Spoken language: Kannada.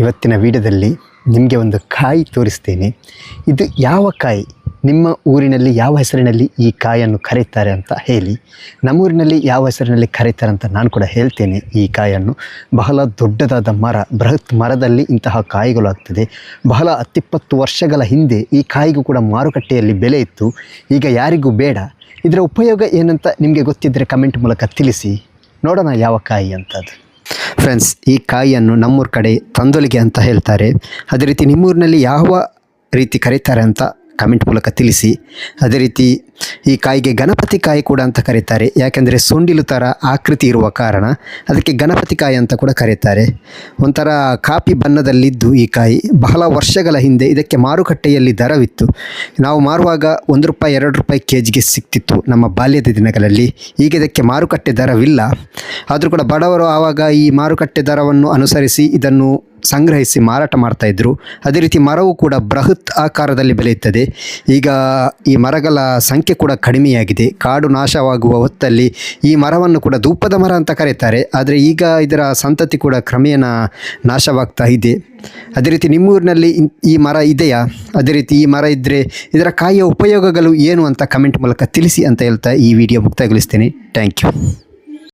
ಇವತ್ತಿನ ವಿಡಿಯೋದಲ್ಲಿ ನಿಮಗೆ ಒಂದು ಕಾಯಿ ತೋರಿಸ್ತೇನೆ. ಇದು ಯಾವ ಕಾಯಿ, ನಿಮ್ಮ ಊರಿನಲ್ಲಿ ಯಾವ ಹೆಸರಿನಲ್ಲಿ ಈ ಕಾಯನ್ನು ಕರೀತಾರೆ ಅಂತ ಹೇಳಿ. ನಮ್ಮೂರಿನಲ್ಲಿ ಯಾವ ಹೆಸರಿನಲ್ಲಿ ಕರೀತಾರೆ ಅಂತ ನಾನು ಕೂಡ ಹೇಳ್ತೇನೆ. ಈ ಕಾಯನ್ನು ಬಹಳ ದೊಡ್ಡದಾದ ಮರ, ಬೃಹತ್ ಮರದಲ್ಲಿ ಇಂತಹ ಕಾಯಿಗಳು ಆಗ್ತದೆ. ಬಹಳ 10-20 ವರ್ಷಗಳ ಹಿಂದೆ ಈ ಕಾಯಿಗೂ ಕೂಡ ಮಾರುಕಟ್ಟೆಯಲ್ಲಿ ಬೆಲೆ ಇತ್ತು, ಈಗ ಯಾರಿಗೂ ಬೇಡ. ಇದರ ಉಪಯೋಗ ಏನಂತ ನಿಮಗೆ ಗೊತ್ತಿದ್ದರೆ ಕಮೆಂಟ್ ಮೂಲಕ ತಿಳಿಸಿ, ನೋಡೋಣ ಯಾವ ಕಾಯಿ ಅಂತದ್ದು. ಫ್ರೆಂಡ್ಸ್, ಈ ಕಾಯಿಯನ್ನು ನಮ್ಮೂರ ಕಡೆ ತಂದೊಲಿಗೆ ಅಂತ ಹೇಳ್ತಾರೆ. ಅದೇ ರೀತಿ ನಿಮ್ಮೂರಿನಲ್ಲಿ ಯಾವ ರೀತಿ ಕರೀತಾರೆ ಅಂತ ಕಮೆಂಟ್ ಮೂಲಕ ತಿಳಿಸಿ. ಅದೇ ರೀತಿ ಈ ಕಾಯಿಗೆ ಗಣಪತಿ ಕಾಯಿ ಕೂಡ ಅಂತ ಕರೀತಾರೆ, ಯಾಕೆಂದರೆ ಸೊಂಡಿಲು ಥರ ಆಕೃತಿ ಇರುವ ಕಾರಣ ಅದಕ್ಕೆ ಗಣಪತಿ ಕಾಯಿ ಅಂತ ಕೂಡ ಕರೀತಾರೆ. ಒಂಥರ ಕಾಪಿ ಬಣ್ಣದಲ್ಲಿದ್ದು ಈ ಕಾಯಿ ಬಹಳ ವರ್ಷಗಳ ಹಿಂದೆ ಇದಕ್ಕೆ ಮಾರುಕಟ್ಟೆಯಲ್ಲಿ ದರವಿತ್ತು. ನಾವು ಮಾರುವಾಗ ₹1 ₹2 ಕೆಜಿಗೆ ಸಿಗ್ತಿತ್ತು ನಮ್ಮ ಬಾಲ್ಯದ ದಿನಗಳಲ್ಲಿ. ಈಗ ಇದಕ್ಕೆ ಮಾರುಕಟ್ಟೆ ದರವಿಲ್ಲ. ಆದರೂ ಕೂಡ ಬಡವರು ಆವಾಗ ಈ ಮಾರುಕಟ್ಟೆ ದರವನ್ನು ಅನುಸರಿಸಿ ಇದನ್ನು ಸಂಗ್ರಹಿಸಿ ಮಾರಾಟ ಮಾಡ್ತಾಯಿದ್ರು. ಅದೇ ರೀತಿ ಮರವು ಕೂಡ ಬೃಹತ್ ಆಕಾರದಲ್ಲಿ ಬೆಳೆಯುತ್ತದೆ. ಈಗ ಈ ಮರಗಳ ಸಂಖ್ಯೆ ಕೂಡ ಕಡಿಮೆಯಾಗಿದೆ. ಕಾಡು ನಾಶವಾಗುವ ಹೊತ್ತಲ್ಲಿ ಈ ಮರವನ್ನು ಕೂಡ ಧೂಪದ ಮರ ಅಂತ ಕರೀತಾರೆ. ಆದರೆ ಈಗ ಇದರ ಸಂತತಿ ಕೂಡ ಕ್ರಮೇಣ ನಾಶವಾಗ್ತಾ ಇದೆ. ಅದೇ ರೀತಿ ನಿಮ್ಮೂರಿನಲ್ಲಿ ಈ ಮರ ಇದೆಯಾ? ಅದೇ ರೀತಿ ಈ ಮರ ಇದ್ದರೆ ಇದರ ಕಾಯಿಯ ಉಪಯೋಗಗಳು ಏನು ಅಂತ ಕಮೆಂಟ್ ಮೂಲಕ ತಿಳಿಸಿ ಅಂತ ಹೇಳ್ತಾ ಈ ವಿಡಿಯೋ ಮುಕ್ತಾಯಗೊಳಿಸ್ತೇನೆ. Thank you.